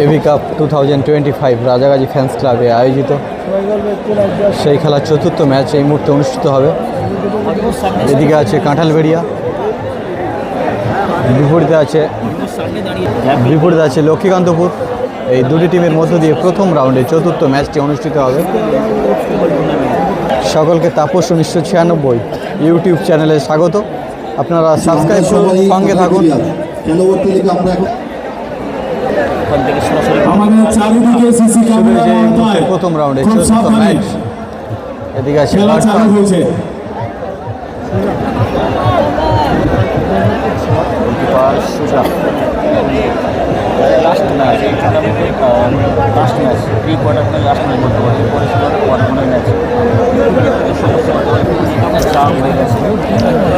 AB cup 2025 রাজাগাজী fans ক্লাবে আয়োজিত সেই খেলার চতুর্থ ম্যাচ এই মুহূর্তে অনুষ্ঠিত হবে। এদিকে আছে কাঁঠালবেড়িয়া, বিপরীতে আছে লক্ষ্মীকান্তপুর। এই দুটি টিমের মধ্য দিয়ে প্রথম রাউন্ডে চতুর্থ ম্যাচটি অনুষ্ঠিত হবে। সকলকে তাপস 1996 ইউটিউব চ্যানেলে স্বাগত। আপনারা সাবস্ক্রাইব করুন, সঙ্গে থাকুন। প্রথম রাউন্ডে চতুর্থ ম্যাচ। এদিকে আছে লাস্ট ম্যাচ এই টুর্নামেন্টের last match pre quarter final last match বলতে পারি পরিষ্কার কোয়ার্টার ম্যাচ চাপ হয়ে গেছে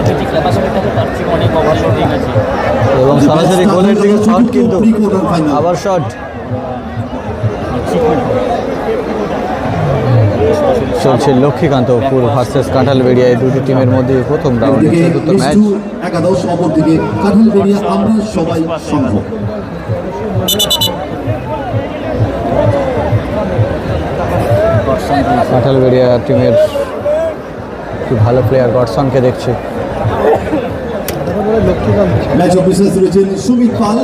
যে ক্যাপাসিটি থাকে তার থেকে অনেক ওভারলোডিং আছে এবং সরাসরি গোলের দিকে শট, কিন্তু আবার শট চলছে। লক্ষ্মীকান্তপুর ভার্সেস কাঁঠালবেড়িয়া, এই দুটি টিমের মধ্যে প্রথম রাউন্ডে চতুর্থ ম্যাচ। একাদশ অপরদিকে কাঁঠালবেড়িয়া আমরা সবাই সংঘ। কাঁঠালবেড়িয়া টিমের খুব ভালো প্লেয়ার গডসনকে দেখছে। ম্যাচ অফিসার রয়েছেন সুমিত পাল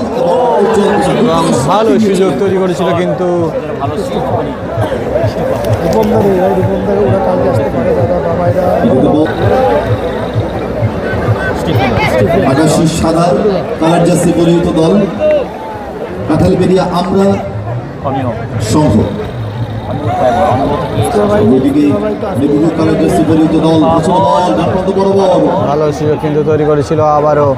এবং ভালো সুযোগ তৈরি করেছিল, কিন্তু আকাশী সাদা কালার জার্সি পরিহিত দল কাঁঠালবেড়িয়া আমরা সংঘ। ভালো সুযোগ কিন্তু তৈরি করেছিল। আবারও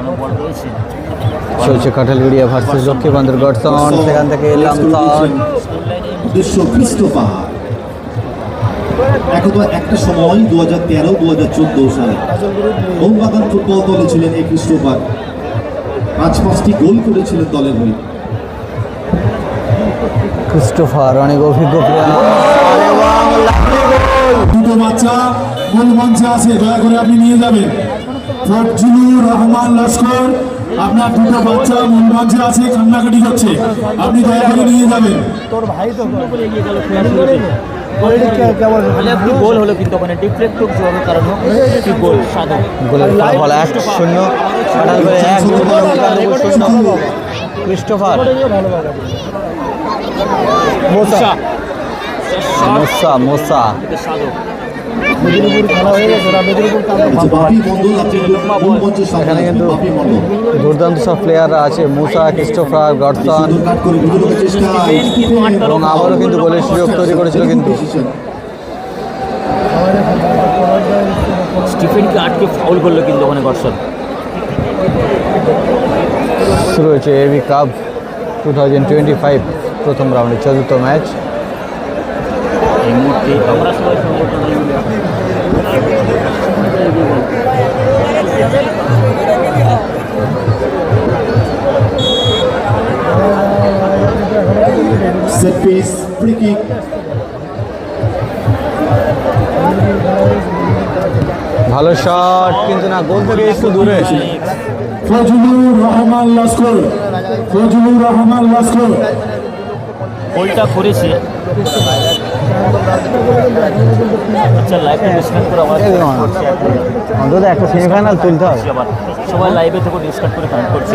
চলছে কাঁঠালবেড়িয়া ভার্সেস লক্ষ্মীকান্তপুর। গডসন সেখান থেকে এলাম একটা সময় 2013-2014 সালে মোহনবাগান ফুটবল দলে ছিলেন এই ক্রিস্টোফার। 5-5টি গোল করেছিলেন দলের হয়ে। ক্রিস্টোফার অনেক অভিজ্ঞ প্লেয়ার। দুটো বাচ্চা মূল মঞ্চে আছে, দয়া করে আপনি নিয়ে যাবেন। ফজলুর রহমান লস্কর, আপনার দুটো বাচ্চা মূল মঞ্চে আছে, কান্নাকাটি করছে, আপনি দয়া করে নিয়ে যাবেন। তোর ভাই তো এগিয়ে গেল গোল হলো, কিন্তু ওখানে ডিফ্লেক্ট হওয়ার কারণে গোল সাদা গোলের ফলাফল 1-0 ক্রিস্টোফার। মোসা এখানে কিন্তু দুর্দান্ত সব প্লেয়াররা আছে। মুসা, ক্রিস্টোফার, গডসন, এবং আবারও কিন্তু গোলের সুযোগ তৈরি করেছিল, কিন্তু স্টিফেনকে আটকে ফাউল করলো কিন্তু ওখানে গডসন। শুরু হয়েছে এবি কাপ 2025 প্রথম রাউন্ডে চতুর্থ ম্যাচ। এই মুহূর্তে আমরা সবাই সেট পিস, ফ্রি কিক। ভালো শট, কিন্তু না, গোল থেকে একটু দূরে। ফজলুর রহমান লস্কর, গোলটা করেছে। আচ্ছা, লাইভে ডিসকাস করে অন্তত একটা সেমিফাইনাল তুলতে হবে। সবাই লাইভে থেকে ডিসকাস করে কানেক্ট করছে।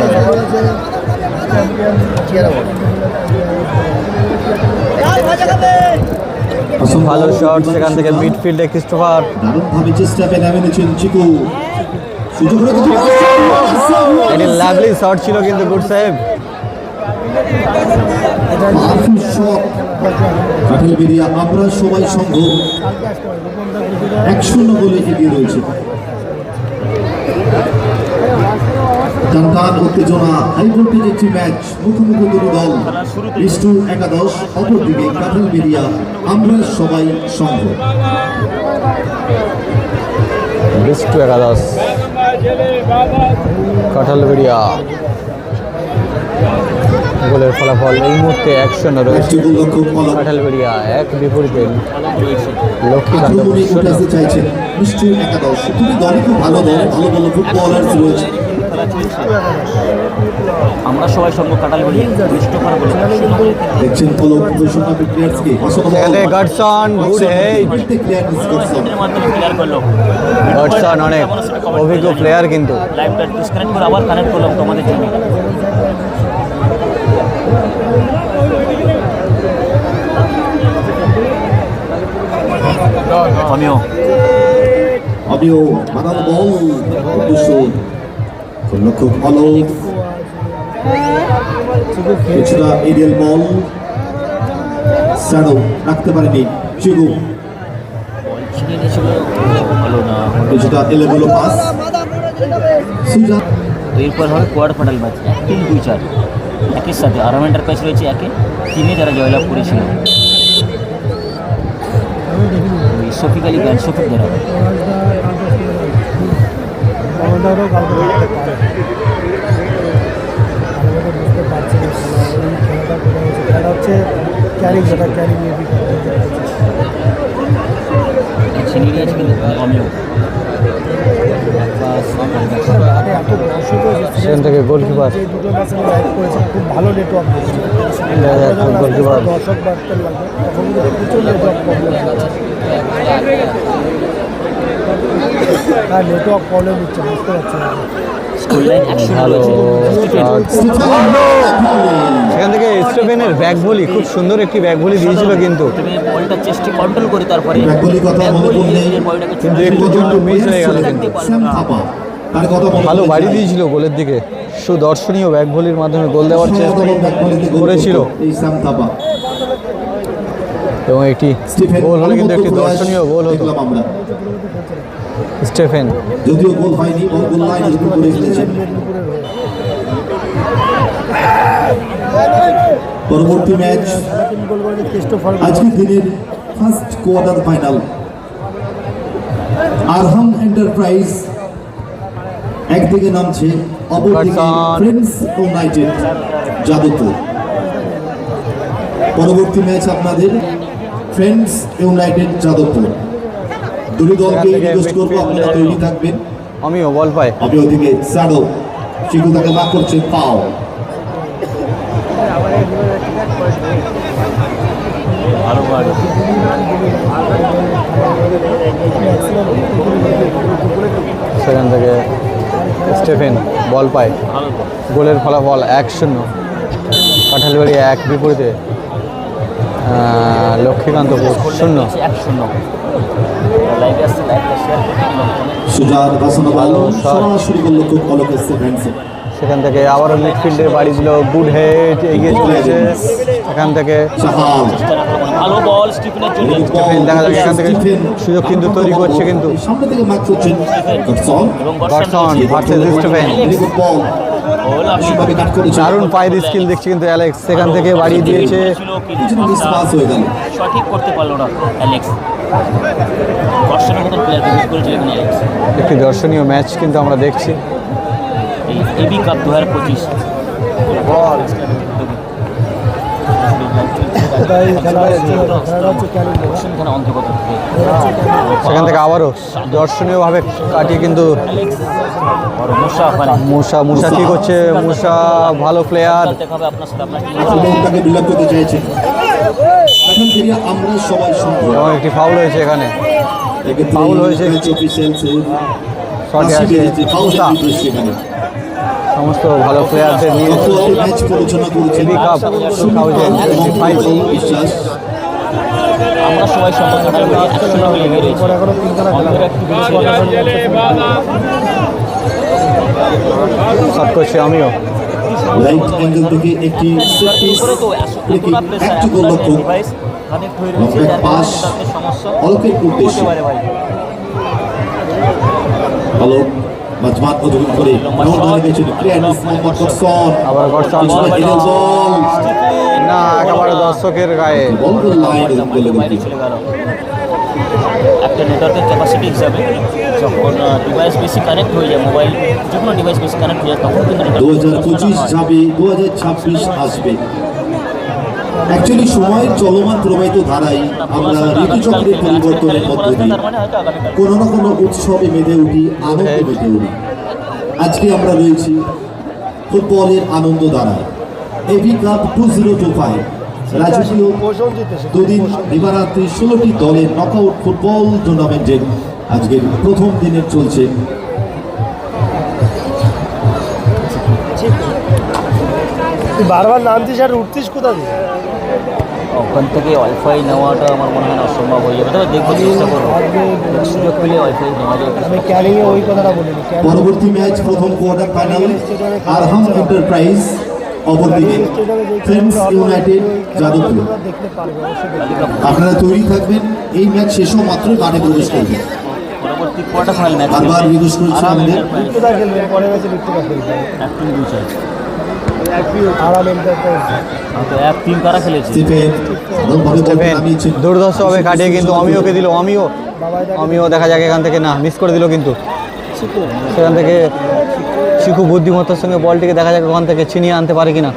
ভালো শট সেখান থেকে মিডফিল্ডে ক্রিস্টোফার। দারুণভাবে চেষ্টা করে নামে নিয়েছেন চিকু। এটি লাভলি শট ছিল, কিন্তু গুড সেভ। কাঁঠালবেড়িয়া আমরা সবাই সংঘ 1-0 গোলে এগিয়ে রয়েছে। টানটান উত্তেজনা, হাই ভোল্টেজ একটি ম্যাচ। মুখোমুখি দুটি দল, ইস্টু একাদশ, অপরদিকে কাঁঠালবেড়িয়া আমরা সবাই সংঘ। ইস্টু একাদশ, কাঁঠালবেড়িয়া। গোলের ফলাফল এই মুহূর্তে 1-0 রয়েছে। কাঁঠালবেড়িয়া 1, বিপরীতে লক্ষ্মীকান্তপুর 0। চাইছেন ইস্টু একাদশ। দুটি দলই খুব ভালো দল, ভালো ভালো ফুটবলার রয়েছে। চলছে। আমরা সবাই সঙ্গ কাটাল বলি ক্রিস্টোফার বলি। দেখছেন ফলো প্রফেশনাল প্লেয়ার্সকে এখানে গডসন গুড হেড, এর মাধ্যমে ক্লিয়ার করলো। গডসন অনেক অভিজ্ঞ প্লেয়ার কিন্তু। লাইভটা ডিসকানেক্ট করে আবার কানেক্ট করলাম তোমাদের জন্য। আমিও বানানো বল উদ্দেশ্য লক্ষ্য ভালো কিছুটা এরিয়াল বল স্যাডো রাখতে পারেনি চিগু ছিনিয়ে নিয়েছিল, ভালো না। কিছুটা এলেভেলো পাস সুজা তো এরপর হবে কোয়ার্টার ফাইনাল ম্যাচ 3-2-4 একই সাথে আরাম এন্টারপ্রাইজ রয়েছে একে 3-এ যারা জয়লাভ করেছিল। শফিক আলী ব্যাট শফিক ধরা ছিনিয়ে নিয়েছে কিন্তু আমিও সেখান থেকে গোলকিপার খুব ভালো নেটওয়ার্ক গোলকিপার দর্শক বাড়তে লাগবে তখন কিন্তু প্রচুর নেটওয়ার্ক প্রবলেম হ্যাঁ নেটওয়ার্ক প্রবলেম হচ্ছে বুঝতে পারছি না স্কুল লাইন অ্যাকশন ভালো রয়েছে। সেখান থেকে স্টিফেনের ব্যাক ভলি খুব সুন্দর একটি ব্যাক ভলি দিয়েছিল কিন্তু তুমি বলটা চেষ্টা কন্ট্রোল করে তারপরে ব্যাকগুলির কথা মনে পড়লে বলটাকে কিন্তু একটু মিস হয়ে গেল কিন্তু শ্যাম থাপা তার কথা মনে ভালো পড়লে বাড়ি দিয়েছিল গোলের দিকে, সুদর্শনীয় ব্যাক ভলির মাধ্যমে গোল দেওয়ার চেষ্টা করেছিল এই শ্যাম থাপা এবং একটি স্টিফেন গোল হলে কিন্তু একটি দর্শনীয় গোল হতো। দেখলাম আমরা স্টিফেন যদিও গোল হয়নি গোল লাইন এরকম করে খেলেছেন। পরবর্তী ম্যাচ আজকের দিনের ফার্স্ট কোয়ার্টার ফাইনাল আরহাম এন্টারপ্রাইজ একদিকে নামছে অপরদিকে Gordon. Friends United Jadavpur. পরবর্তী ম্যাচ আপনাদের ফ্রেন্ডস ইউনাইটেড যাদবপুর। দুটি দলকে রিকোয়েস্ট করবো আপনারা তৈরি থাকবেন। আমিও বল পাই আমি ওদিকে স্যাডো চিকু তাকে না করছে পাও ভালো ভালো সেখান থেকে স্টিফেন বল পায়, ভালো গোলের ফলাফল 1-0 কাঁঠালবাড়ি 1 বিপরীতে লক্ষ্মীকান্তপুর 0। 1-0 লাইভে আসছে, লাইভটা শেয়ার করতে সুজার বাসনা ভালো শট। সরাসরি করলো খুব ভালো খেলছে ফ্রেন্ডসে। সেখান থেকে আবারও মিডফিল্ডে বাড়ি দিল, গুড হেড এগিয়ে চলেছে সেখান থেকে চাহাল ভালো বল স্টিফেনের জন্য। স্টিফেন দেখা যাক এখান থেকে সুযোগ কিন্তু তৈরি করছে কিন্তু সামনে থেকে মার্ক করছেন গডসন এবং Godson versus Stephen, very good ball ball আপনি সেভাবে কাট করেছে দারুণ পায়ের স্কিল দেখছি কিন্তু অ্যালেক্স সেখান থেকে বাড়িয়ে দিয়েছে। কিছু মিস পাস হয়ে গেল। সঠিক করতে পারলো না অ্যালেক্স। বর্ষণের মতন প্লেয়ারকে মিস করেছিল এখানে অ্যালেক্স। একটি দর্শনীয় ম্যাচ কিন্তু আমরা দেখছি। এই এবি কাপ 2025 বল খেলা হচ্ছে ক্যারিং এখানে অন্তর্গত থেকে সেখান থেকে আবারও দর্শনীয়ভাবে কাটিয়ে কিন্তু বড় মুশা মানে মুসা কি করছে, মুসা ভালো প্লেয়ার, দেখাবে আপনার সাথে আপনার তাকে বিলম্ব করতে চাইছেন। এখন থেকে আমরা সবাই সম্ভব এবং একটি ফাউল হয়েছে এখানে, ফাউল হয়েছে শটে আছে মুসা। সমস্ত ভালো প্লেয়ারদের নিয়ে ম্যাচ পরিচালনা করেছেন এবি কাপ 2025 বিশ্বাস। আমরা সবাই সম্পর্ক কাটাল বলি 1-0 হয়ে এগিয়ে রয়েছে। এখনো তিনখানা অন্তরে একটু বেশি শট করছি আমিও। রাইট অ্যাঙ্গেল থেকে একটি সেট পিস করে তো ক্লিকিং এতটা প্রেসার একটি গোল লক্ষ্য ডিভাইস কানেক্ট হয়ে রয়েছে লম্বা যার পাস কারণে তাদের সমস্যা অলকের হতে উদ্দেশ্যে পারে ভাই। ভালো মাঝমাঠ অতিক্রম করে রাউন্ড ধরে গেছেন ক্লিয়ারনেস মোহাম্মদ গডসন আবার গডসন কিছুটা হেডের বল না একেবারে দর্শকের গায়ে, বল লাইন বলে বাইরে চলে গেল। একটা নেটওয়ার্কের ক্যাপাসিটি হিসাবে যখন ডিভাইস বেশি কানেক্ট হয়ে যায়, মোবাইল যে কোনো ডিভাইস বেশি কানেক্ট হয়ে যায় তখন কিন্তু network 2025 যাবে 2026 আসবে। অ্যাকচুয়ালি সময়ের চলমান প্রবাহিত ধারায় আমরা ঋতুচক্রের পরিবর্তনের মধ্য দিয়ে তার মানে হয়তো আগামীকাল কোনো না কোনো উৎসবে মেতে উঠি, আনন্দে মেতে উঠি। আজকে আমরা রয়েছি ফুটবলের আনন্দ দ্বারা এবি কাপ 2025 রাজকীয় দুদিন দিবারাত্রি 16টি দলের নকআউট ফুটবল টুর্নামেন্টের আজকের প্রথম দিনের চলছে। তুই বারবার নামছিস আর উঠতিস কোথা দিয়ে? ওখান থেকে ওয়াইফাই নেওয়াটা আমার মনে হয় না অসম্ভব হয়ে যাবে, তবে দেখবো, চেষ্টা করবো, সুযোগ পেলে ওয়াইফাই নেওয়া যাবে। আমি ক্যানিংয়ে ওই কথাটা বলিনি। পরবর্তী ম্যাচ প্রথম কোয়ার্টার ফাইনাল আরহাম এন্টারপ্রাইজ, অপরদিকে ফ্রেন্ডস ইউনাইটেড যাদবপুর। দেখতে পারবে, অবশ্যই দেখতে আপনারা তৈরি থাকবেন, এই ম্যাচ শেষ হওয়া মাত্রই মাঠে প্রবেশ করবে। পরবর্তী কোয়ার্টার ফাইনাল ম্যাচ বারবার রিকোয়েস্ট করছি আমাদের বিট্টুদা খেলবে, পরের ম্যাচে বিট্টুদা খেলবে। একটিং দুই চাই, আরাম এন্টারপ্রাইজ। তো এক টিম কারা খেলেছে? স্টিফেন ভালোভাবে বল স্টিফেন নামিয়েছেন। দুর্ধর্ষভাবে কাটিয়ে কিন্তু অমিওকে দিল, অমিও দেখা যাক এখান থেকে না মিস করে দিল, কিন্তু সেখান থেকে শিখু বুদ্ধিমত্তার সঙ্গে বলটিকে দেখা যাক ওখান থেকে ছিনিয়ে আনতে পারে কিনা।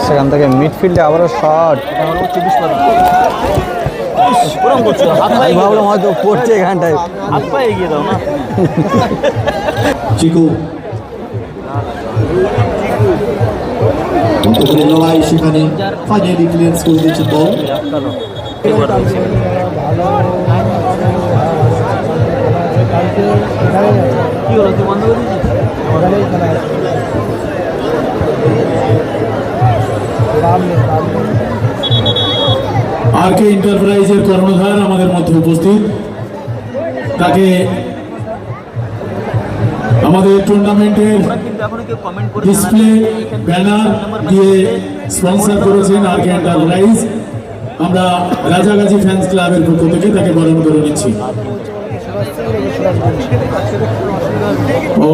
সেখান থেকে মিডফিল্ডে আবারও শট, ভাবলাম হয়তো পড়ছে এখানটায়। হাত পা এগিয়ে দাও না। চিকু লড়াই, সেখানে ফাইনালি ক্লিয়ারেন্স করে দিয়েছে বল। কি হলো, তুই বন্ধ করে দিয়েছিস? আর কে এন্টারপ্রাইজের কর্ণধার আমাদের মধ্যে উপস্থিত, তাকে আমাদের টুর্নামেন্টের কিন্তু এখনো কেউ কমেন্ট করে ডিসপ্লে ব্যানার দিয়ে স্পন্সর করেছেন আর কে এন্টারপ্রাইজ। আমরা রাজাগাজী ফ্যান্স ক্লাবের পক্ষ থেকে তাকে বরণ করে নিচ্ছি। ও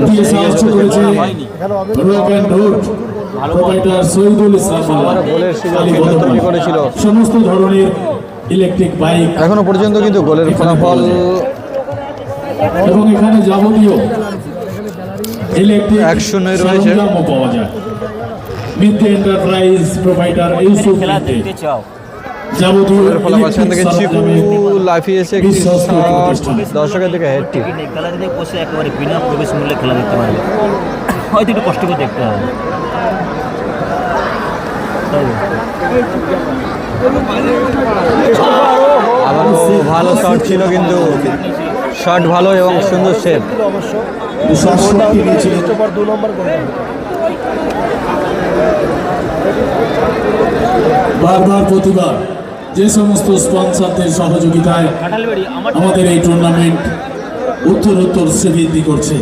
দিয়ে সাহায্য করেছে Rock and Road proprietor Shahidul Islam Molla, গোলের সুযোগ কিন্তু তৈরি করেছিল। সমস্ত ধরনের ইলেকট্রিক বাইক এখনো পর্যন্ত কিন্তু গোলের ফলাফল এবং এখানে যাবতীয় ইলেকট্রিক 1-0 রয়েছে। সরঞ্জামও পাওয়া যায়। মিদ্যে এন্টারপ্রাইজ প্রোপাইটার ইউসুফ খেলা মিদ্যে দেখতে চাও? যাবতীয় ফলাফল সেখান থেকে ইলেকট্রিক চিকু সরঞ্জামের লাফিয়েছে একটি বিশ্বস্ত শট, প্রতিষ্ঠান। দর্শকের দিকে হেডটি। গ্যালারিতে বসে একেবারে বিনা প্রবেশ মূল্যে খেলা দেখতে পারবে, হয়তো একটু কষ্ট করে দেখতে হবে। তাই তো? আবারও ভালো শট ছিল, কিন্তু শট ভালো এবং সুন্দর সেভ। অবশ্য দুঃসাহসী দিয়েছিলেন। ক্রিস্টোফার 2 নম্বর গোল। বারবার প্রতিবার যে সমস্ত স্পন্সরদের সহযোগিতায় কাঁঠালবাড়ি আমার আমাদের এই টুর্নামেন্ট উত্তরোত্তর শ্রীবৃদ্ধি করছে।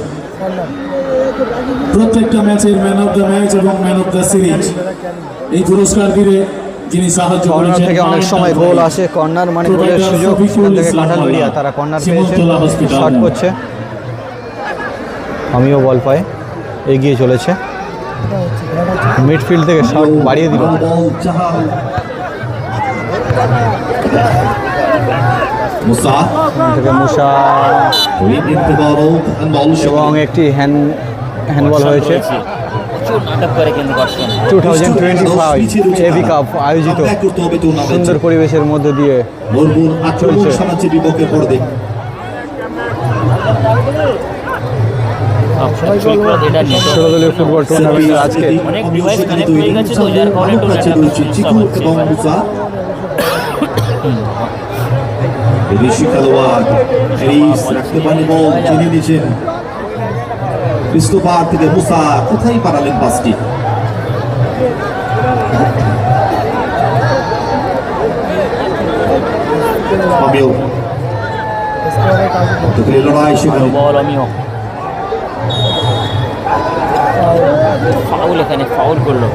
প্রত্যেকটা ম্যাচের ম্যান অফ দ্য ম্যাচ এবং ম্যান অফ দ্য সিরিজ এই পুরস্কার দিলে যিনি সাহায্য কর্নার করেছেন থেকে অনেক সময় গোল আসে, কর্নার মানে গোলের সুযোগ। সেখান থেকে কাঁঠালবাড়িয়া তারা কর্নার পেয়েছে, শট করছে, আমিও বল পায়, এগিয়ে চলেছে মিডফিল্ড থেকে শট বাড়িয়ে দিল। বল জাহাল মুসা থেকে মুসা নিতে বল বল এবং একটি হ্যান্ডবল হয়েছে। প্রচুর নাটক করে কিন্তু দর্শন। 2025 এবি কাপ আয়োজিত সুন্দর পরিবেশের মধ্যে দিয়ে ভরপুর আক্রমণ শোনাচ্ছে বিপক্ষের পর্দে। এটা নিয়ে 16 দলীয় ফুটবল টুর্নামেন্টের আজকে অনেক ডিভাইস কানেক্ট হয়ে গেছে, তো যার কারণে একটু চিকু এবং মুসা বিদেশি খেলোয়াড় হ্যারিস রাখতে পারেন, বল চিনে নিয়েছেন ক্রিস্টোফার থেকে মুসা, কোথায় পারালেন পাসটি। আমিও লড়াই সেখানে বল আমিও ফাউল, এখানে ফাউল করলো।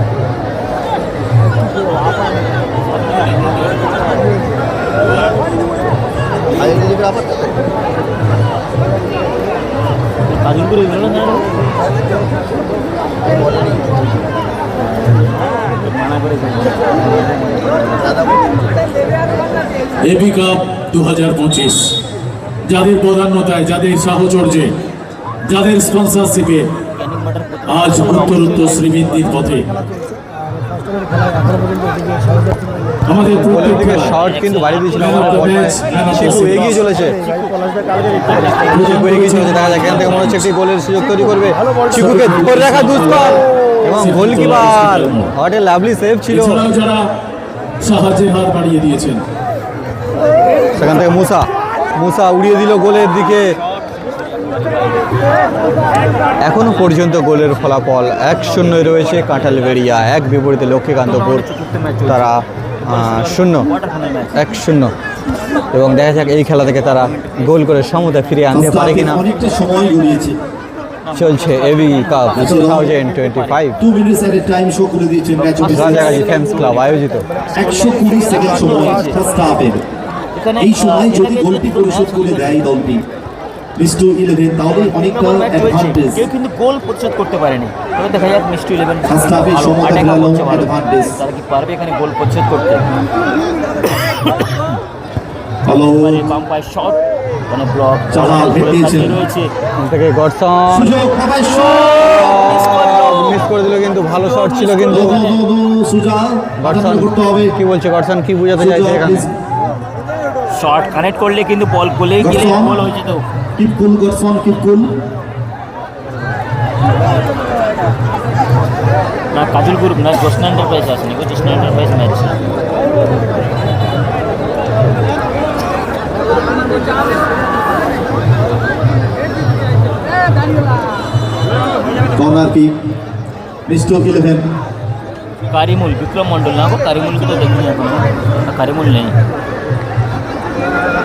কাজল করে গেল না, মানা করে এবি কাপ 2025 যাদের প্রাধান্যতায়, যাদের সাহচর্যে, যাদের স্পন্সরশিপে ক্যানিং মাটার আজ উত্তরোত্তর শ্রীবৃদ্ধির পথে ফার্স্ট খেলায় এখনো পর্যন্ত এদিকে 7.5 আমাদের গোলের দিকে শট কিন্তু বাড়িয়ে দিয়েছিল আমাদের বলটায়। শিখু এগিয়ে চলেছে, শিখু এগিয়ে চলেছে, দেখা যাক এখান থেকে মনে হচ্ছে একটি গোলের সুযোগ তৈরি করবে। শিখুকে ধরে রাখা দুষ্কর এবং goalkeeper what a lovely save ছিল। এছাড়াও যারা সাহায্যের হাত বাড়িয়ে দিয়েছেন, সেখান থেকে মুসা, মুসা উড়িয়ে দিল গোলের দিকে। এখনো পর্যন্ত গোলের ফলাফল 1-0 রয়েছে কাঁঠালবেড়িয়া 1, বিপরীতে লক্ষ্মীকান্তপুর তারা 0, 1-0। এবং দেখা যাক এই খেলা থেকে তারা গোল করে সমতা ফিরিয়ে আনতে পারে কিনা। অনেকটা সময় গড়িয়েছে। চলছে এবি কাপ 2025 2 মিনিটস এর টাইম শো করে দিয়েছেন ম্যাচ রাজাগাজী ফ্যান্স ক্লাব আয়োজিত। 120 সেকেন্ড সময় ফার্স্ট হাফের। এই সময় যদি গোলটি পরিশোধ করে দেয় দলটি মিস্টু 11 তাহলে অনেকটা অ্যাডভান্টেজ। কেউ কিন্তু গোল পরিশোধ করতে পারেনি। তবে দেখা যাক মিস্টু 11 ফার্স্ট হাফে সমতা ফেরালো অ্যাডভান্টেজ। তারা কি পারবে এখানে গোল পরিশোধ করতে? হ্যালো মানে বাম পায়ের শট, মানে ব্লক চাহাল হেড দিয়েছেন। রয়েছে। এখান থেকে গডসন সুযোগ আবার শট মিস করে দিল, কিন্তু ভালো শট ছিল কিন্তু। সুজা গডসন করতে হবে। কি বলছে গডসন, কি বোঝাতে চাইছে এখানে? শট কানেক্ট করলে কিন্তু বল গোলে গেলে গডসন। গোল হয়ে যেত। Keep cool Godson, keep cool. না কাজল গ্রুপ না জোসনা এন্টারপ্রাইজ আসেনি, Josna enterprise match. Corner kick Mistu 11। Karimul, Bikram Mondal না গো, কারিমুলকে তো দেখিনি এখন। কারিমুল নেই,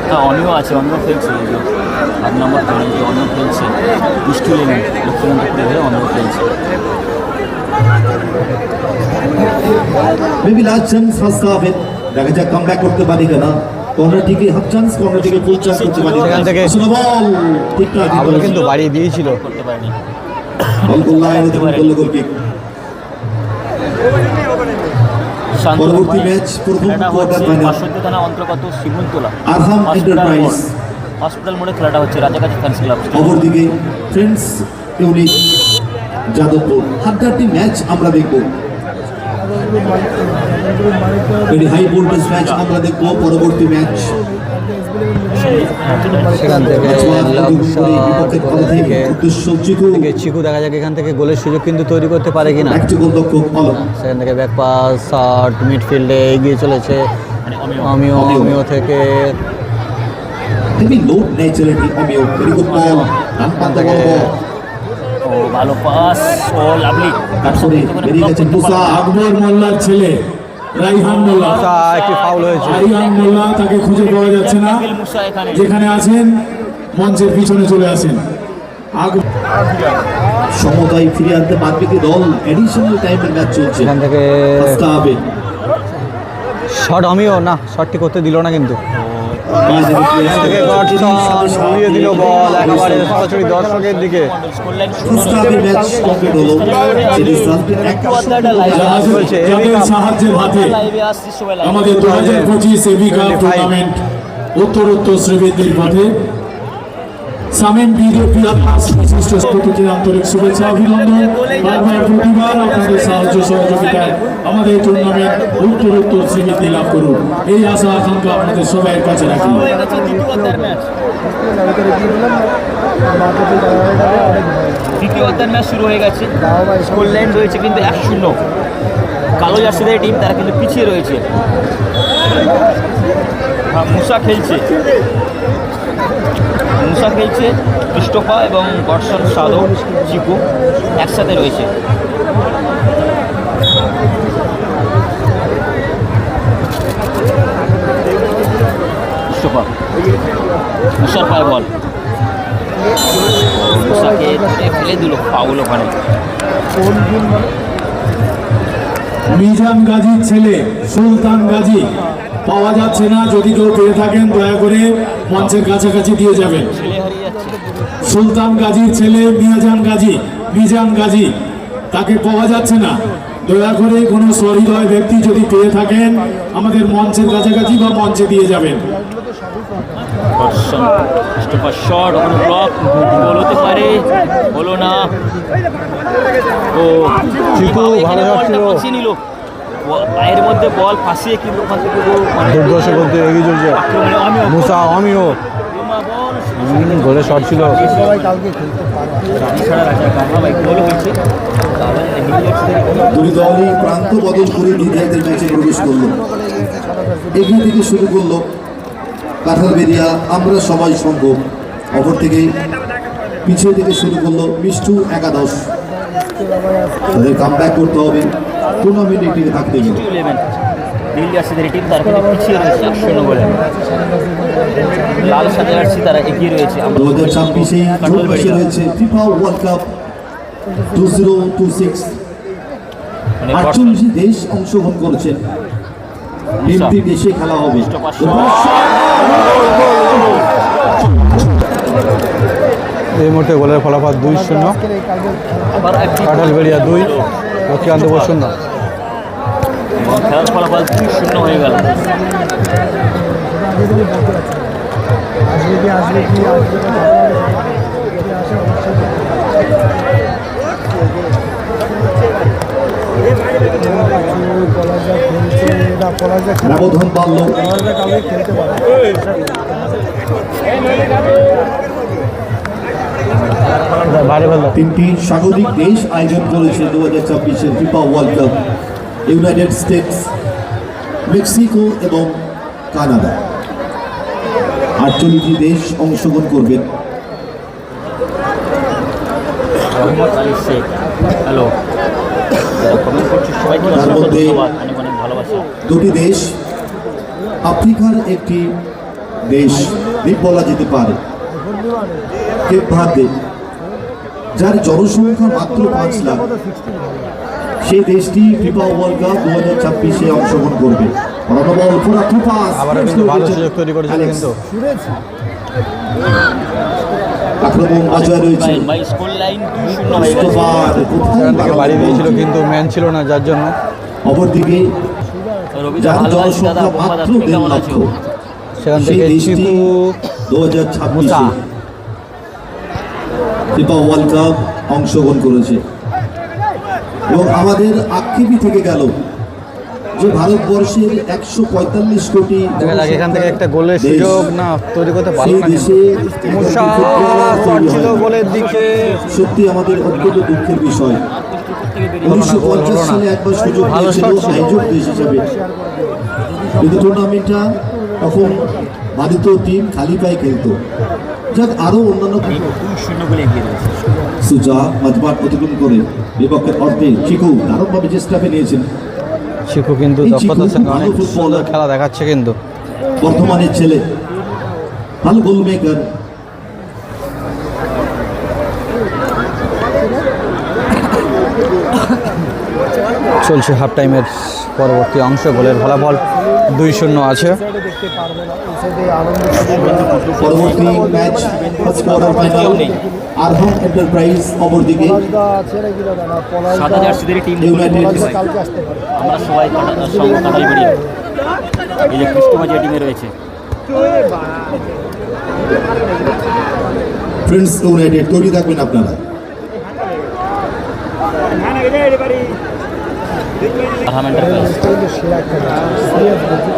তা অনিও আছে, অনিও খেলছে। 8 নম্বর খেলে অনিও খেলছে, মিষ্টি লেনে লক্ষ্মীকান্তপুরে হয়ে অনিও খেলছে। মেবি লাস্ট চান্স ফার্স্ট হাফে, দেখা যাক কামব্যাক করতে পারি কিনা। কর্নার থেকে হাফ চান্স, কর্নার থেকে ফুল চান্স করতে পারি। সেখান থেকে আসলে বল ঠিকঠাক আবার কিন্তু বাড়িয়ে দিয়েছিল। করতে পারেনি। বল গোল লাইনে তখন করলো গোল কিক। পরবর্তী ম্যাচ প্রথম কোয়ার্টার ফাইনাল বাসন্তী থানা অন্তর্গত শিমুলতলা আরহাম এন্টারপ্রাইজ। হসপিটাল মোড়ে খেলাটা হচ্ছে রাজাকাছি ফ্যান্স ক্লাব। অপরদিকে ফ্রেন্ডস ইউনিট যাদবপুর। হাড্ডাহাড্ডি ম্যাচ আমরা দেখব, ভেরি হাই ভোল্টেজ ম্যাচ আমরা দেখব। পরবর্তী ম্যাচ সেখান থেকে চিকু চিকু দেখা যাক এখান থেকে গোলের সুযোগ কিন্তু তৈরি করতে পারে কিনা। একটি গোলরক্ষক অলক। সেখান থেকে ব্যাক পাস, শট, মিডফিল্ডে এগিয়ে চলেছে অমিও, অমিও থেকে হেভি লোড নেচারিটি Amio. Very good ball, run পান্ত বল। ও ভালো পাস, ও লাভলি। তারপরে বেরিয়ে গেছেন মুসা। আকবর মোল্লার ছেলে রাইহান মোল্লা, একটি ফাউল হয়েছে। রাইহান মোল্লা, তাকে খুঁজে পাওয়া যাচ্ছে না। মুসা এখানে যেখানে আছেন মঞ্চের পিছনে চলে আসেন। সমতায় ফিরে আনতে পারবে কি দল? এডিশনাল টাইমের ম্যাচ চলছে। এখান থেকে ফার্স্ট হাফে শট অমিও না, শটটি করতে দিল না কিন্তু। এখান থেকে গডসন উড়িয়ে দিল বল একেবারে সরাসরি দর্শকের দিকে। ফার্স্ট হাফে ম্যাচ কমপ্লিট হলো। সিরিজ রানটি 1 চলছে যাদের সাহায্যের হাতে লাইভে আসছে সবাই লাইভে। আমাদের 2025 এবি কাপ টুর্নামেন্ট উত্তরোত্তর শ্রীবৃদ্ধির পথে সামিম বিজেপি বিশিষ্ট প্রতিটি আন্তরিক শুভেচ্ছা অভিনন্দন। বারবার প্রতিবার আপনাদের সাহায্য সহযোগিতায় আমাদের টুর্নামেন্ট উত্তরোত্তর শ্রীবৃদ্ধি লাভ করুন, এই আশা আকাঙ্ক্ষা আপনাদের সবাইয়ের কাছে রাখি। হয়ে গেছে দ্বিতীয় অধ্যায়ের ম্যাচ। দ্বিতীয় অধ্যায়ের ম্যাচ শুরু হয়ে গেছে। স্কোর লাইন রয়েছে কিন্তু 1-0। কালো জার্সিদের টিম তারা কিন্তু পিছিয়ে রয়েছে। মুসা খেলছে, মুসা খেলছে, ক্রিস্টোফা এবং গডসন, সাদো, চিকু একসাথে রয়েছে। ক্রিস্টোফা, মুসার পায়ে বল, মুসাকে ধরে ফেলে দিল, ফাউল ওখানে। মিজান গাজীর ছেলে সুলতান গাজী পাওয়া যাচ্ছে না, যদি কেউ পেয়ে থাকেন দয়া করে মঞ্চের কাছাকাছি দিয়ে যাবেন। ছেলে হারিয়ে যাচ্ছে। সুলতান গাজীর ছেলে মিজান গাজী তাকে পাওয়া যাচ্ছে না, দয়া করে কোনো সহৃদয় ব্যক্তি যদি পেয়ে থাকেন আমাদের মঞ্চের কাছাকাছি বা মঞ্চে দিয়ে যাবেন। গডসন, ক্রিস্টোফার শট, ওখানে ব্লক, গোল হতে পারে, হলো না। ও চিকু ভালো বলটা যাচ্ছিল। বাঁচিয়ে নিল। পায়ের মধ্যে বল ফাঁসিয়ে কিন্তু ওখান থেকে মানে দুর্দশ করতে এগিয়ে চলছে মুসা আমিও গোলে শট ছিল। সবাই কালকে খেলতে পারবে। ছাড়া রাখা গামলা বাইক গোল হয়েছে দুই দলই প্রান্ত বদল করে নিজেদের ম্যাচে প্রবেশ করলো। এগিয়ে থেকে শুরু করলো কাঁঠালবেড়িয়া আমরা সবাই সংঘ, অপর থেকে পিছিয়ে থেকে শুরু করলো মিষ্টু একাদশ। তাদের কামব্যাক করতে হবে, টুর্নামেন্টে টিকে থাকতে গেলে। 11 দিল্লি আসিদের টিম তারপরে পিছিয়ে রয়েছে 1-0 গোলে। লাল সাদা জার্সি তারা এগিয়ে রয়েছে। 2026 জুন মাসে রয়েছে ফিফা ওয়ার্ল্ড কাপ 2026। 48 দেশ অংশগ্রহণ করেছেন, 3টি দেশে খেলা হবে। এই মুহূর্তে গোলের ফলাফল 2-0, আবার একটি কাঁঠালবেড়িয়া 2, লক্ষ্মীকান্তপুর 0। খেলার ফলাফল 2-0 হয়ে গেল। ব্যবধান বাড়ল। খেলতে পারে। তিনটি স্বাগতিক দেশ আয়োজন করেছে 2026 FIFA world cup, United states, Mexico এবং কানাডা। 48 দেশ অংশগ্রহণ করবে। মোহাম্মদ আলী শেখ, হ্যালো, কমেন্ট করছি সবাইকে তার অসংখ্য মধ্যে ধন্যবাদ, অনেক অনেক ভালোবাসা। দুটি দেশ আফ্রিকার একটি দেশ দ্বীপ বলা যেতে পারে, কেপ ভার্দে, যার জনসংখ্যা মাত্র 5 লাখ। সেই দেশটি ফিফা ওয়ার্ল্ড কাপ 2026 অংশগ্রহণ করবে। রণবল পুরা পাস আবার কিন্তু ভালো সুযোগ তৈরি করেছিল, কিন্তু আক্রমণ বজায় রয়েছে। বাই স্কোর লাইন 2-0 হয়ে গেছে। ক্রিস্টোফার সেখান থেকে বাড়ি দিয়েছিল, কিন্তু ম্যান ছিল না, যার জন্য অপরদিকে রবিদা যার ভালো আছি দাদা, জনসংখ্যা মোহাম্মদ মাত্র আপনি 1.5 কেমন লক্ষ, আছো? সেখান সেই থেকে দেশটি চিকু 2026 মুসা। ফিফা ওয়ার্ল্ড কাপ অংশগ্রহণ করেছে। এবং আমাদের আক্ষেপই থেকে গেল যে ভারতবর্ষের 145 কোটি দেখা যাক এখান থেকে একটা গোলের দেশ, সুযোগ না তৈরি করতে পারলো সেই না, দেশে মুসা শট ছিল গোলের দিকে। সত্যি আমাদের অত্যন্ত দুঃখের বিষয়। হলো না, গোল হলো 1950 না। সালে একবার সুযোগ ভালো দিয়েছিল শট ছিল। আয়োজক দেশ হিসাবে, কিন্তু টুর্নামেন্টটা তখন ভারতীয় টিম খালি পায়ে খেলতো। যাক, আরো অন্যান্য 2-0 গোলে এগিয়ে রয়েছে। সুজা মাঝমাঠ অতিক্রম করে বিপক্ষের অর্ধে চিকু দারুণভাবে চেষ্টা নিয়েছেন। শিখু কিন্তু এই দক্ষতার চিকু সঙ্গে ভালো অনেক ফুটবলার। সুন্দর খেলা দেখাচ্ছে, কিন্তু বর্তমানের ছেলে, ভালো গোল মেকার। চলছে হাফ টাইমের পরবর্তী অংশ। গোলের ফলাফল 2-0 আছে। দেখতে পারবে না, এই সাইডে আনন্দ পরবর্তী ম্যাচ ফার্স্ট কোয়ার্টার ফাইনাল আরহাম এন্টারপ্রাইজ, অপরদিকে ছেড়ে গেল দাদা। পলাশ সাদা জার্সিদের টিম ইউনাইটেড কালকে আসতে পারে। আমরা সবাই কাঁঠালবেড়িয়া। এই যে ক্রিস্টোফার যে টিমে রয়েছে, ফ্রেন্ডস ইউনাইটেড, তৈরি থাকবেন আপনারা। আরহাম এন্টারপ্রাইজ। কিন্তু সেরা খেলা, সিরিয়াস বলছি,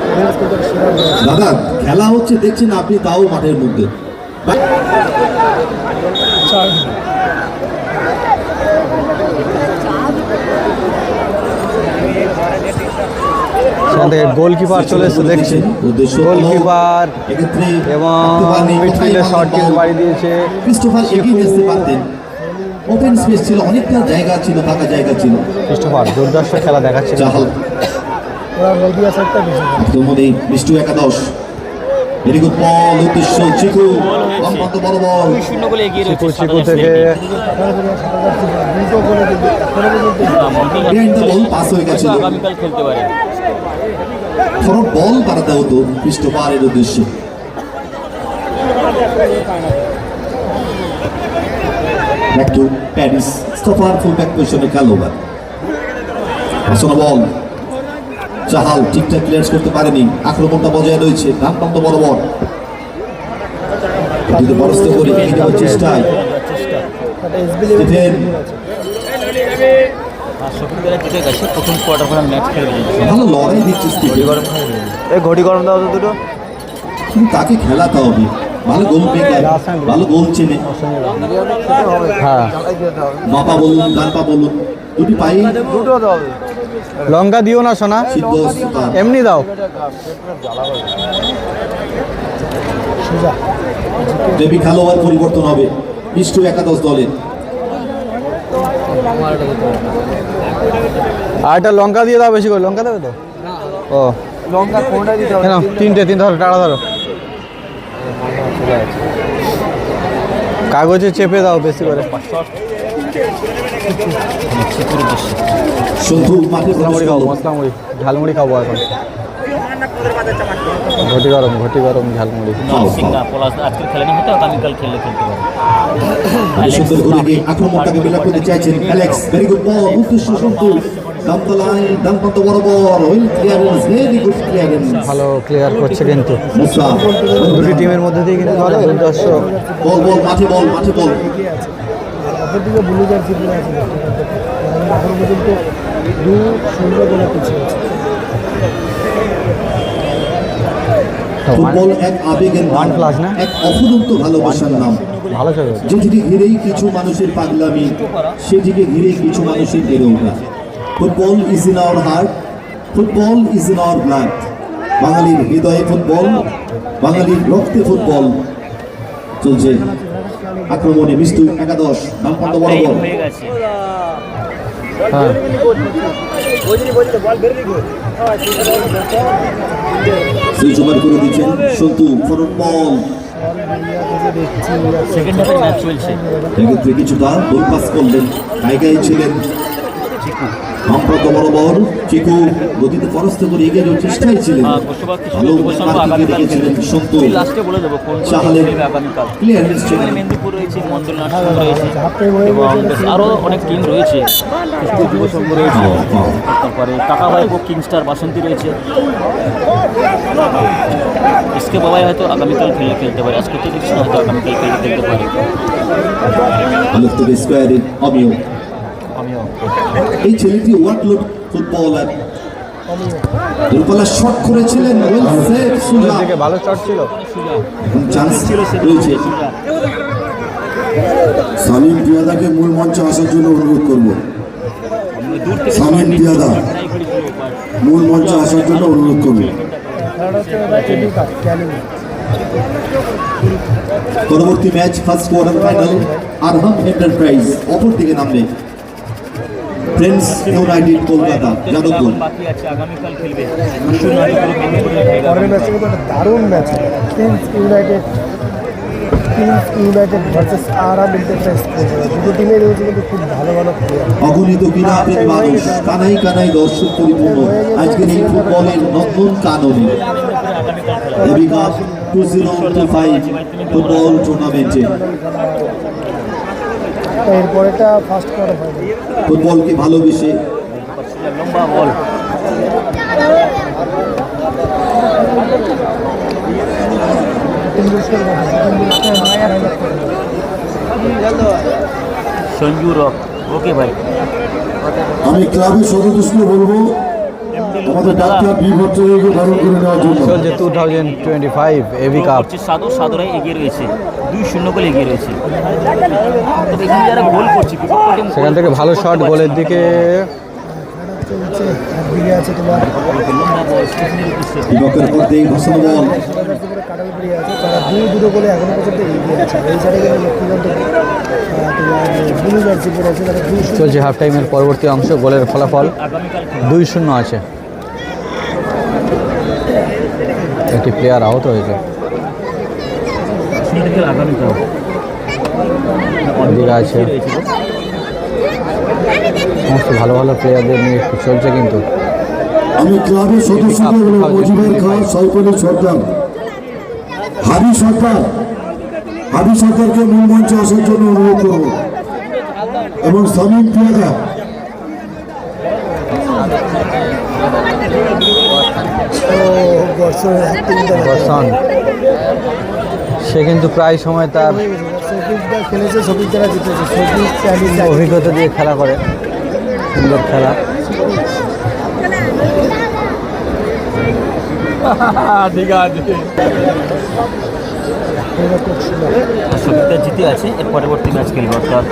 সেরা খেলা। দাদা খেলা হচ্ছে দেখছেন আপনি, তাও মাঠের মধ্যে। সেখান থেকে গোলকিপার চলে এসে দেখছি, গোলকিপার এক্ষেত্রে এবং মিডফিল্ডে শর্ট কিন্তু বাড়ি দিয়েছে। ক্রিস্টোফার এগিয়ে আসতে পারতেন, ওপেন স্পেস ছিল, অনেকটা জায়গা ছিল, ফাঁকা জায়গা ছিল। ক্রিস্টোফার দুর্দর্শ খেলা দেখাচ্ছে। চাহাল ওরা নদিয়া সাইডটা বেশি। আক্রমণে মিষ্টু একাদশ, ভেরি গুড বল, উদ্দেশ্য চিকু, লম্বান্ত বড় বল। 2-0 গোলে এগিয়ে চিকু রয়েছে চিকু থেকে দুটো করে দিবে, এখনো পর্যন্ত Behind the ball পাস হয়ে গেছিল, আগামীকাল খেলতে পারে। ফরওয়ার্ড বল বাড়াতে হতো ক্রিস্টোফারের উদ্দেশ্যে। ব্যাক টু প্যারিস, স্টোফার ফুল ব্যাক পজিশনে খেলোয়াড়। আসলে বল চাহাল ঠিকঠাক ক্লিয়ার করতে পারেনি, আক্রমণটা বজায় রয়েছে, রামকান্ত বরাবর যদি পরাস্ত করে এগিয়ে যাওয়ার চেষ্টায় এসবি স্টিফেন আর শফিকরা জিতে গেছে প্রথম কোয়ার্টার ফাইনাল ম্যাচ খেলে দিয়েছে। ভালো লড়াই দিচ্ছে স্টিভেন। এই ঘটি গরম দাও তো দুটো। কিন্তু তাকে খেলাতে হবে, ভালো গোল মেকার, ভালো গোল চেনে। হ্যাঁ মাপা বলুন গানপা বলুন, দুটি পাই লঙ্কা দিও না সোনা, সিদ্ধ তার। এমনি দাও। দেবী খেলোয়াড় পরিবর্তন হবে মিষ্টু একাদশ দলের। আর একটা লঙ্কা দিয়ে দাও, বেশি করে লঙ্কা দেবে তো। ও লঙ্কা কোনটা দিতে হবে? কেন তিনটে ধরো, টাড়া ধরো, কাগজে চেপে দাও বেশি করে। সন্ধু মাঠে মশলা মুড়ি প্রবেশ খাবো, করলো। মশলা মুড়ি ঝালমুড়ি খাবো এখন। ঘটি গরম ঝালমুড়ি। সিংহা পলাশ আজকে খেলেনি, হয়তো আগামীকাল খেললে খেলতে পারে। সুন্দর ঘুরে গিয়ে আক্রমণটাকে বিলাপ করতে চাইছেন অ্যালেক্স। ভেরি গুড বল, উদ্দেশ্য সন্ধু, দামতলায় ডানপ্রান্ত বরাবর, well clearance, very good clearance. ভালো ক্লিয়ার করছে কিন্তু মুসা দুটি টিমের মধ্যে দিয়ে কিন্তু ধরে দর্শক। বল বল মাঠে বল, মাঠে বল। অপরদিকে ব্লু জার্সি পরে আছে, এখন পর্যন্ত 2-0 গোলে পিছিয়ে আছে। ফুটবল এক আবেগের নাম, One plus না? এক অফুরন্ত ভালোবাসার নাম। ভালো চলে যেটিকে ঘিরেই কিছু মানুষের পাগলামি, সেটিকে ঘিরেই কিছু মানুষের বেড়ে ওঠা। Football is in our heart, football is in our blood. বাঙালির হৃদয়ে ফুটবল, বাঙালির রক্তে ফুটবল। চলছে আক্রমণে মিষ্টু একাদশ, ডানপ্রান্ত বরাবর। হয়ে গেছে। হ্যাঁ সুইচ ওভার করে দিচ্ছেন সন্তু, ফরওয়ার্ড বল। সেকেন্ড হাফের ম্যাচ চলছে। এক্ষেত্রে কিছুটা গোল পাস করলেন, জায়গায় ছিলেন বামপ্রান্ত বরাবর। চিকু গতিতে পরাস্ত করে এগিয়ে যাওয়ার চেষ্টায় ছিলেন, ভালো মার্কিংয়ে রেখেছিলেন সন্তু। লাস্টে বলে দেবো কোন চাহালের আগামীকাল। ক্লিয়ারেন্স ছিলেন। মেদিনীপুর রয়েছে, মন্ডল নার্সিং রয়েছে এবং আরও অনেক টিম রয়েছে, যুব সংঘ রয়েছে, তারপরে কাকাবাইপুর কিংস্টার বাসন্তী রয়েছে। এসকে বাবাই হয়তো আগামীকাল খেলতে পারে, আজকে তো দেখছি না, হয়তো আগামীকাল খেলতে পারে। আলোত্তর স্কোয়ারে অমিয়। আমিও এই ছেলেটি ওয়ার্কলোড ফুটবলার। দুর্বলা শট করেছিলেন, ওয়েল সেভ সুজা। দিকে ভালো শট ছিল। চান্স রয়েছে। সামিম পিয়াদাকে মূল মঞ্চে আসার জন্য অনুরোধ করব। সামিম পিয়াদা মূল মঞ্চে আসার জন্য অনুরোধ করব। পরবর্তী ম্যাচ ফার্স্ট কোয়ার্টার ফাইনাল আরহাম এন্টারপ্রাইজ অপর দিকে নামবে ফ্রেন্ডস ইউনাইটেড কলকাতা যাদবপুর। বাকি আছে, আগামীকাল খেলবে। পরের ম্যাচটা কিন্তু একটা দারুণ ম্যাচ, ইউনাইটেড ভার্সেস আরহাম এন্টারপ্রাইজ। দুটো টিমের রয়েছে কিন্তু খুব ভালো ভালো প্লেয়ার। অগণিত কিনাপের মানুষ, কানাই কানাই দর্শক পরিপূর্ণ আজকের এই ফুটবলের নতুন কাননে এবি কাপ 2025 ফুটবল টুর্নামেন্টে। এরপরেটা ফার্স্ট কোয়ার্টার ফাইনাল। ফুটবলকে ভালোবেসে লম্বা বল, সঞ্জু রক। ওকে ভাই, আমি ক্লাবের সদস্যকে বলবো আমাদের ডাক্তার বি ভট্টাচার্যকে ধারণ করে নেওয়ার জন্য। চলছে 2025 এবি কাপ। সাদরাই এগিয়ে রয়েছে, 2-0 গোলে এগিয়ে রয়েছে। তবে এখানে যারা গোল করছে, বিপক্ষ টিম সেখান থেকে ভালো শট গোলের দিকে। চলছে, একদিকে আছে তোমার বিপক্ষের মধ্যে ঘোষণা বল। কাটালপুরি আছে, তারা 2-2 গোলে এখনো পর্যন্ত এগিয়ে আছে। এই সাইডে গেলে লক্ষ্মীকান্ত তোমার ব্লু জার্সি পরে আছে, তারা 2-0। চলছে হাফ টাইমের পরবর্তী অংশ, গোলের ফলাফল 2-0 আছে। একটি প্লেয়ার আহত হয়েছে। আগামীকাল এদিকে আছে সমস্ত ভালো ভালো প্লেয়ারদের নিয়ে চলছে কিন্তু। আমি ক্লাবের সদস্যকে বলবো মজিবুর খান, সাইফুল সরকার, হাবি সরকারকে মূল মঞ্চে আসার জন্য অনুরোধ করব এবং সামিম পিয়াদা। বর্ষণ সে কিন্তু প্রায় সময় তার খেলেছে, সবিক যারা জিতেছে, সবিক অভিজ্ঞতা দিয়ে খেলা করে। সুন্দর খেলা। ঠিক আছে, সবিতা জিতে আছে, এর পরবর্তী ম্যাচ খেলবে, অর্থাৎ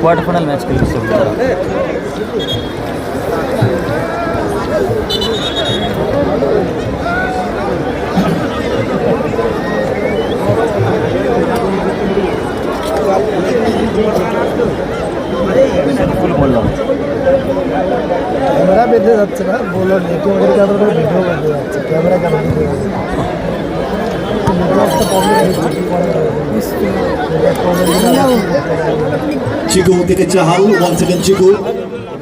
কোয়ার্টার ফাইনাল ম্যাচ খেলবে সবিতা। ফুল বললাম ক্যামেরা বেঁধে যাচ্ছে না, বলো নেটওয়ার্কের ক্যামেরা করে ভিডিও বেঁধে যাচ্ছে, ক্যামেরা কেন বেঁধে যাচ্ছে? নেটওয়ার্কটা প্রবলেম চিকু থেকে চাহাল, 1 সেকেন্ড চিকু।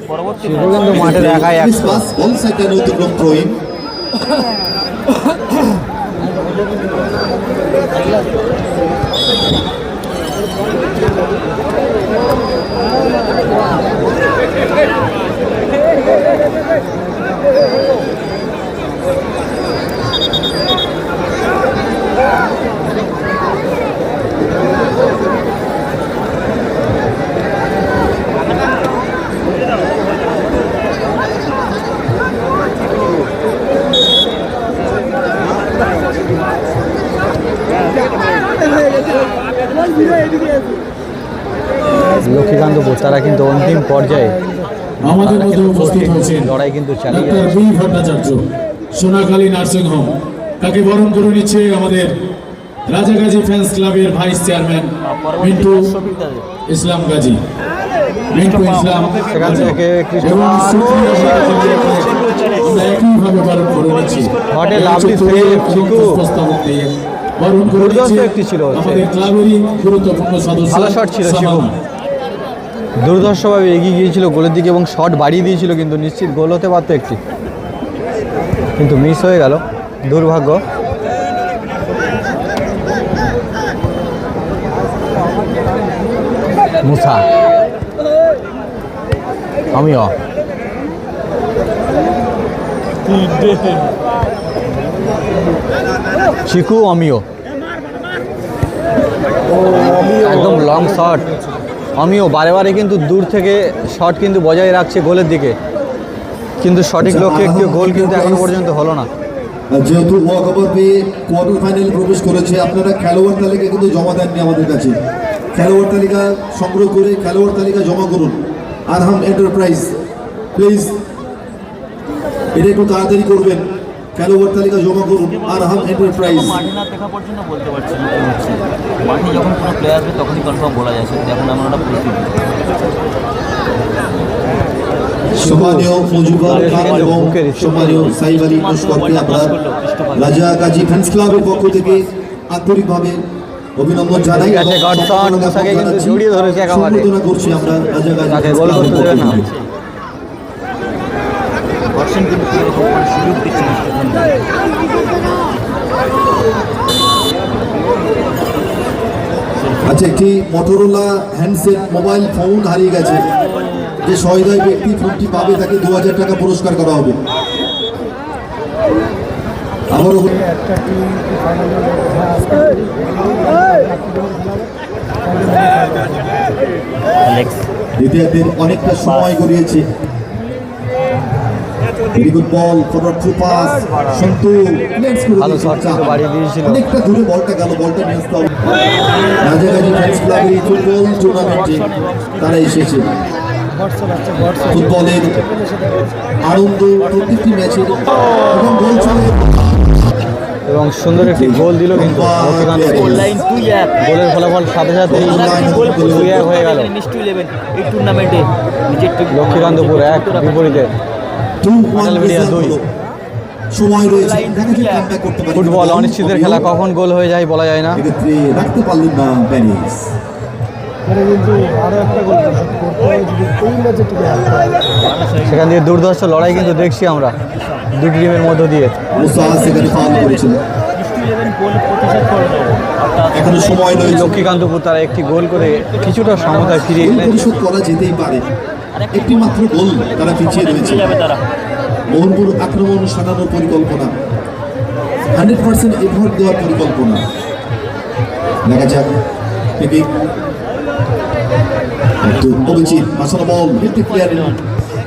পরবর্তী কিন্তু মাঠে দেখায় মিস পাস, বল সাইডে অতিক্রম থ্রোইং। লক্ষ্মীকান্তপুর তারা কিন্তু অন্তিম পর্যায়ে আমাদের মধ্যে উপস্থিত হয়েছেন লড়াই কিন্তু চালিয়ে doctor B Bhattacharya, Sonakhali nursing home. তাকে বরণ করে নিচ্ছে আমাদের রাজাগাজী ফ্যান্স ক্লাবের ভাইস চেয়ারম্যান মিন্টু ইসলাম গাজী। মিন্টু ইসলাম সেখান থেকে কৃষ্ণ এবং সুপ্রিয়া ভট্টাচার্য আমরা একইভাবে বরণ করে নিচ্ছি। What a lovely save, চিকু। প্রস্তাবক দিয়ে বরণ করে দুর্দান্ত নিচ্ছে একটি ছিল হচ্ছে। আমাদের ক্লাবেরই গুরুত্বপূর্ণ সদস্য। ভালো শট ছিল চিকু, দুর্ধর্ষভাবে এগিয়ে গিয়েছিল গোলের দিকে এবং শট বাড়িয়ে দিয়েছিল, কিন্তু নিশ্চিত গোল হতে পারতো একটি, কিন্তু মিস হয়ে গেল, দুর্ভাগ্য। মুসা, আমিও চিকু, আমিও একদম লং শট। আমিও বারে বারে কিন্তু দূর থেকে শট কিন্তু বজায় রাখছে গোলের দিকে, কিন্তু সঠিক লক্ষ্যে একটি গোল কিন্তু এখনো পর্যন্ত হলো না। যেহেতু ওয়াকওভার পেয়ে কোয়ার্টার ফাইনালে প্রবেশ করেছে, আপনারা খেলোয়াড় তালিকা কিন্তু জমা দেননি আমাদের কাছে। খেলোয়াড় তালিকা সংগ্রহ করে খেলোয়াড় তালিকা জমা করুন। আরহাম এন্টারপ্রাইজ প্লিজ এটা একটু তাড়াতাড়ি করবেন, খেলোয়াড় তালিকা জমা করুন। আরহাম এন্টারপ্রাইজ। মাঠে না দেখা পর্যন্ত বলতে পারছি না কি হচ্ছে। মাঠে যখন কোনো প্লেয়ার আসবে তখনই কনফার্ম বলা যায়, সেটা এখন এমন একটা পরিস্থিতি। সম্মানীয় মজুবার খান এবং সম্মানীয় সাইব আলী লস্করকে আমরা রাজা গাজী ফ্যান্স ক্লাবের পক্ষ থেকে আন্তরিকভাবে অভিনন্দন জানাই। ঠিক আছে, গডসন মুসাকে কিন্তু জড়িয়ে ধরেছে একেবারে, সম্বোধনা করছি আমরা রাজা গাজী তাকে ফ্যান্স গোল ক্লাবের করতে পক্ষ দেবে না। থেকে। বর্ষণ কিন্তু কোনো রকম কোনো সুযোগ দিচ্ছে না স্টেফান। আচ্ছা, একটি মোটরোলা হ্যান্ডসেট মোবাইল ফোন হারিয়ে গেছে। যে সহৃদয় ব্যক্তি ফোনটি পাবে তাকে 2000 টাকা পুরস্কার করা হবে। আবারও একটা টিম ফাইনালে অ্যালেক্স দ্বিতীয়ার্ধের অনেকটা সময় গড়িয়েছে। Very good ball, forward through pass, Santu লেটস করে ভালো দিয়েছে শট কিন্তু চাপ। বাড়িয়ে দিয়েছিল। অনেকটা দূরে বলটা গেল, বলটা নিয়ে আসতে হবে। রাজাগাজী ফ্যান্স ক্লাবের এই ফুটবল টুর্নামেন্টে তারা এসেছে। ফুটবলের আনন্দ প্রত্যেকটি ম্যাচের এবং গোল চলে এবং সুন্দর একটি গোল দিল কিন্তু লক্ষ্মীকান্তপুর। অনলাইন 2-1 গোলের ফলাফল সাথে সাথেই গোল 2-1 হয়ে গেল। নিশ্চয়ই 11 এই টুর্নামেন্টে নিজের টিম লক্ষ্মীকান্তপুর 1 বিপরীতে 2-1 কাঁঠালবেড়িয়া 2। সময় রয়েছে, দেখা যাক কামব্যাক করতে পারে। ফুটবল অনিশ্চিতের খেলা, কখন গোল হয়ে যায় বলা যায় না। এক্ষেত্রে রাখতে পারলেন না প্যারিস। করে কিন্তু আরও একটা গোল করতে হয় যদি এই ম্যাচে টিকে হারতে হয়। সেখান দিয়ে দুর্ধর্ষ লড়াই কিন্তু দেখছি আমরা দুটি টিমের মধ্য দিয়ে। মুসা সেখানে ফাউল করেছিল। নিশ্চয়ই 11 গোল প্রতিশোধ করে দেবে, অর্থাৎ এখনো সময় রয়েছে, লক্ষ্মীকান্তপুর তারা একটি গোল করে কিছুটা সমতায় ফিরিয়ে গোল এনেছে। পরিশোধ করা যেতেই পারে। একটি মাত্র গোল তারা পিছিয়ে রয়েছে। যাবে তারা। মোহনপুর আক্রমণ সাজানোর পরিকল্পনা, 100% এফোর্ট দেওয়ার পরিকল্পনা। দেখা যাক একটু অভিজিৎ মাসানো বল, হেলথ প্লেয়ার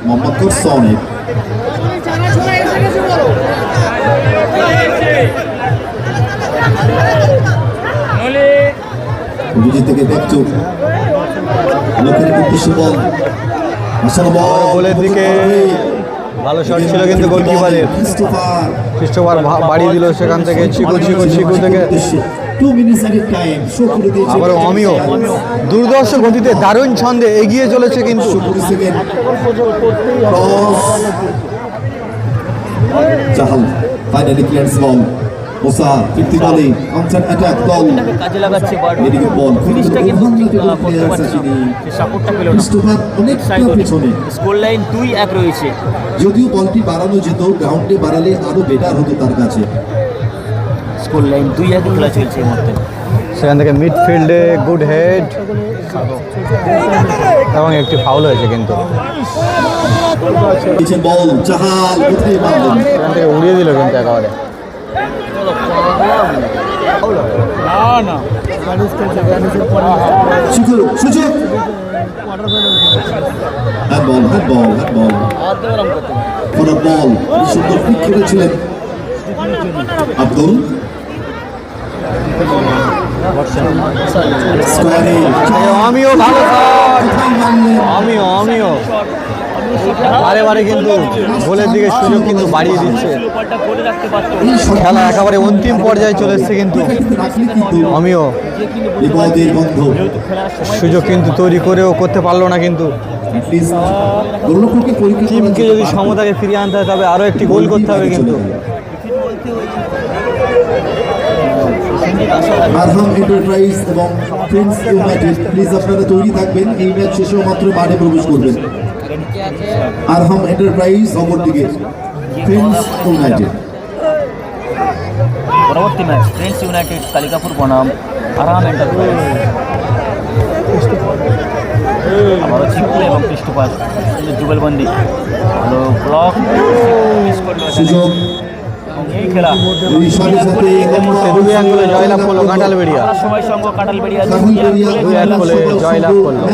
মোহাম্মদ করসনের। অভিজিৎ থেকে দেখছো লোকের উদ্দেশ্যে বল, আসলে বল গোলের দিকে ভালো শট ছিল কিন্তু গোলকিপারের। ক্রিস্টোফার বাড়িয়ে দিল সেখান থেকে, চিকু থেকে আবার অমিও দুর্দর্শ গতিতে দারুণ ছন্দে এগিয়ে চলেছে কিন্তু। চাহাল ফাইনালি ক্লিয়ারেন্স বল, মোসা ফিরতি বলে কাউন্টার অ্যাটাক দল কাজে লাগাচ্ছে, বাট এদিকে বল ফিনিশটা কিন্তু করতে পারছে না, সে সাপোর্টটা পেল না। ক্রিস্টোফার অনেকটা পেছনে, স্কোর লাইন 2-1 রয়েছে। যদিও বলটি বাড়ানো যেত, গ্রাউন্ডে বাড়ালে আরো বেটার হতো তার কাছে। স্কোর লাইন 2-1 খেলা চলছে এই মুহূর্তে। সেখান থেকে মিডফিল্ডে গুড হেড এবং একটি ফাউল হয়েছে কিন্তু। বল চাহাল কোথায় মারলেন, সেখান থেকে উড়িয়ে দিল কিন্তু একেবারে। সুযোগ হ্যান্ডবল সুন্দর পিক করেছিলেন আব্দুল। আমিও ভালো আমিও বারে কিন্তু গোলের দিকে সুযোগ কিন্তু বাড়িয়ে দিচ্ছে। খেলা একেবারে অন্তিম পর্যায়ে চলে এসছে কিন্তু আমিও সুযোগ কিন্তু তৈরি করেও করতে পারলো না কিন্তু। টিমকে যদি সমতাকে ফিরিয়ে আনতে হয় তবে আরও একটি গোল করতে হবে কিন্তু। আরহাম এন্টারপ্রাইজ এবং ফ্রেন্ডস ইউনাইটেড প্লিজ আপনারা তৈরি থাকবেন, এই ম্যাচ শেষে মাত্র মাঠে প্রবেশ করবেন। আরহাম এন্টারপ্রাইজ অপরদিকে ফ্রেন্ডস ইউনাইটেড। পরবর্তী ম্যাচ ফ্রেন্ডস ইউনাইটেড কালিকাপুর বনাম আরহাম এন্টারপ্রাইজ। আবারও চিকু এবং ক্রিস্টোফার যুগলবন্দি ভালো ব্লক সুযোগ এই খেলা জয়লাভ করলো কাঁঠালবেড়িয়া। সময় সঙ্গ কাঁঠালবেড়িয়া জয়লাভ করলো।